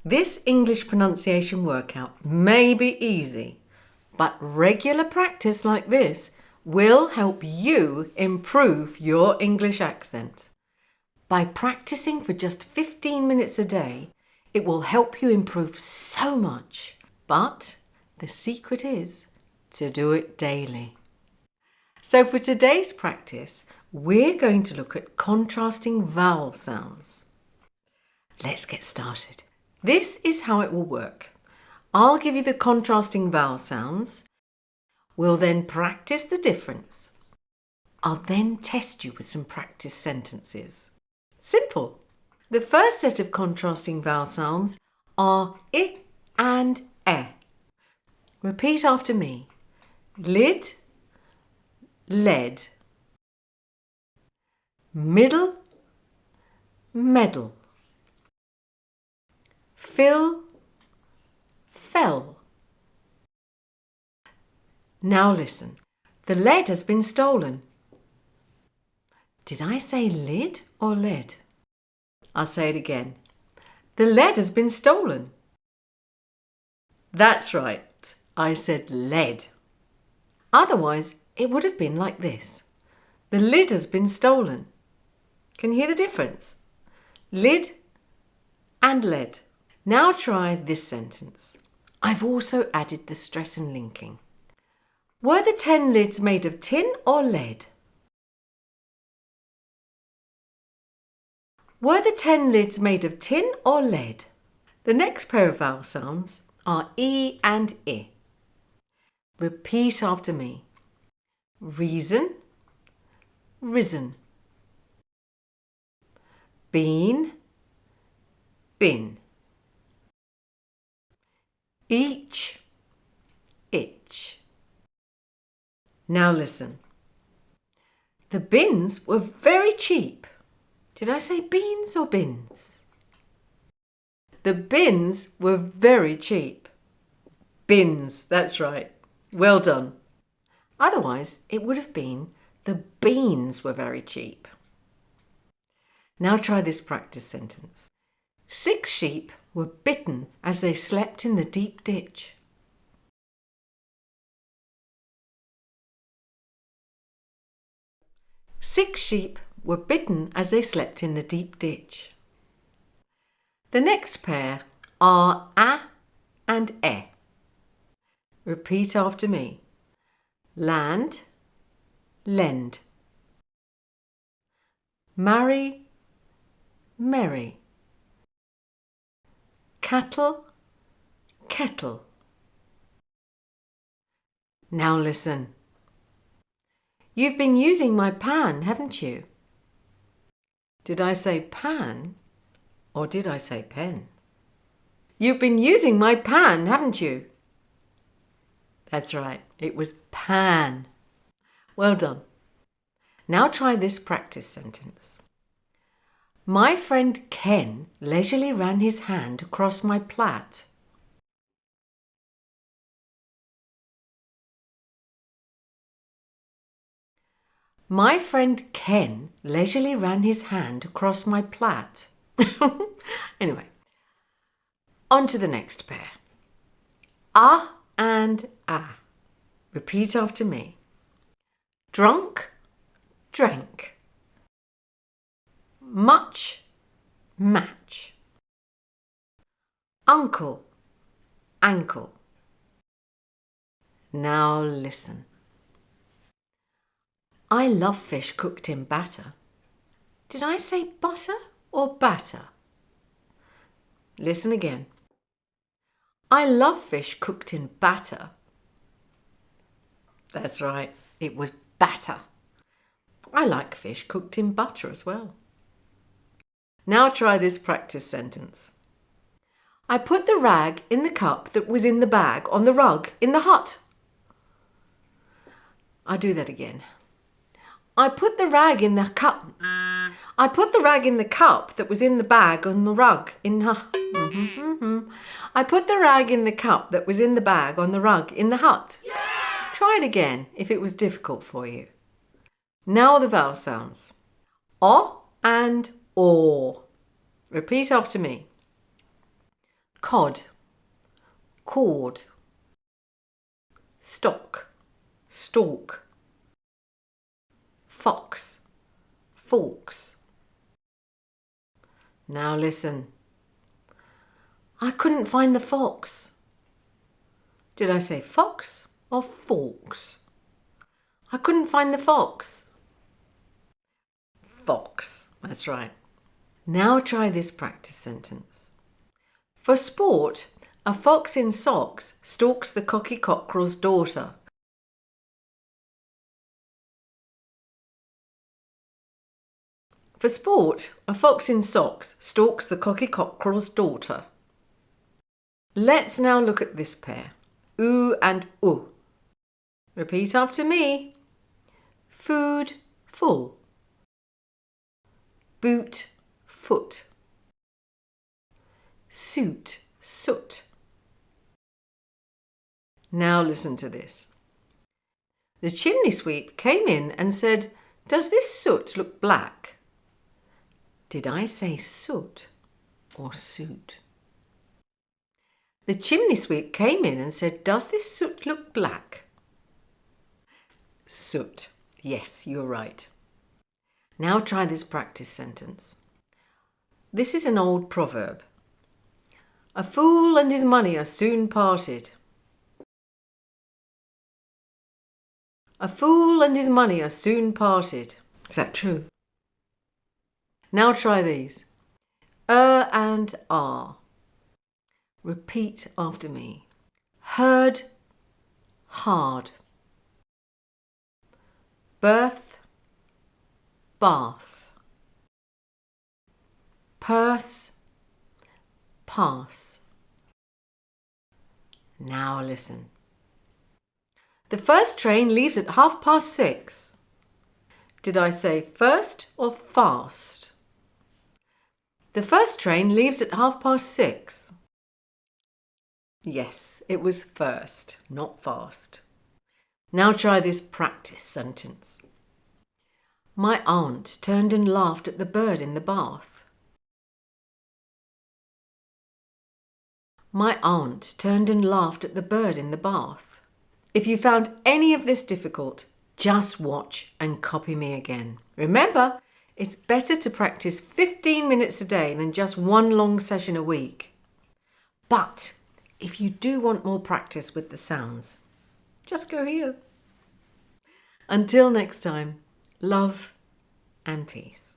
This English pronunciation workout may be easy, but regular practice like this will help you improve your English accent. By practicing for just 15 minutes a day, it will help you improve so much. But the secret is to do it daily. So for today's practice, we're going to look at contrasting vowel sounds. Let's get started. This is how it will work. I'll give you the contrasting vowel sounds. We'll then practice the difference. I'll then test you with some practice sentences. Simple. The first set of contrasting vowel sounds are I and E. Repeat after me. Lid, lead. Middle, medal. Fill, fell. Now listen. The lead has been stolen. Did I say lid or lead? I'll say it again. The lead has been stolen. That's right. I said lead. Otherwise, it would have been like this. The lid has been stolen. Can you hear the difference? Lid and lead. Now try this sentence. I've also added the stress and linking. Were the 10 lids made of tin or lead? Were the 10 lids made of tin or lead? The next pair of vowel sounds are E and I. Repeat after me. Reason, risen. Been, bin. Each, itch. Now listen. The bins were very cheap. Did I say beans or bins? The bins were very cheap. Bins, that's right. Well done. Otherwise, it would have been the beans were very cheap. Now try this practice sentence. 6 sheep were bitten as they slept in the deep ditch. Six sheep were bitten as they slept in the deep ditch. The next pair are A and E. Repeat after me. Land, lend. Marry, merry. Cattle, kettle. Now listen. You've been using my pan, haven't you? Did I say pan or did I say pen? You've been using my pan, haven't you? That's right, it was pan. Well done. Now try this practice sentence. My friend Ken leisurely ran his hand across my plait. My friend Ken leisurely ran his hand across my plait. Anyway, on to the next pair. Ah and ah. Repeat after me. Drunk, drank. Much, match. Uncle, ankle. Now listen. I love fish cooked in batter. Did I say butter or batter? Listen again. I love fish cooked in batter. That's right, it was batter. I like fish cooked in butter as well. Now try this practice sentence. I put the rag in the cup that was in the bag on the rug in the hut. I'll do that again. I put the rag in the cup. I put the rag in the cup that was in the bag on the rug in I put the rag in the cup that was in the bag on the rug in the hut. Try it again if it was difficult for you. Now the vowel sounds. O and or. Repeat after me. cod, cord, stock, stalk, fox, forks. Now listen. I couldn't find the fox. Did I say fox or forks? I couldn't find the fox. Fox, that's right. Now try this practice sentence. For sport, a fox in socks stalks the cocky cockerel's daughter. For sport, a fox in socks stalks the cocky cockerel's daughter. Let's now look at this pair, oo and oo. Repeat after me. Food, full. Boot, foot. Suit, soot. Now listen to this. The chimney sweep came in and said, "Does this soot look black?" Did I say soot or suit? The chimney sweep came in and said, "Does this soot look black?" Soot. Yes, you're right. Now try this practice sentence. This is an old proverb. A fool and his money are soon parted. A fool and his money are soon parted. Is that true? Now try these. And are. Repeat after me. Heard, hard. Birth, bath. Purse, pass. Now listen. The first train leaves at 6:30. Did I say first or fast? The first train leaves at 6:30. Yes, it was first, not fast. Now try this practice sentence. My aunt turned and laughed at the bird in the bath. My aunt turned and laughed at the bird in the bath. If you found any of this difficult, just watch and copy me again. Remember, it's better to practice 15 minutes a day than just one long session a week. But if you do want more practice with the sounds, just go here. Until next time, love and peace.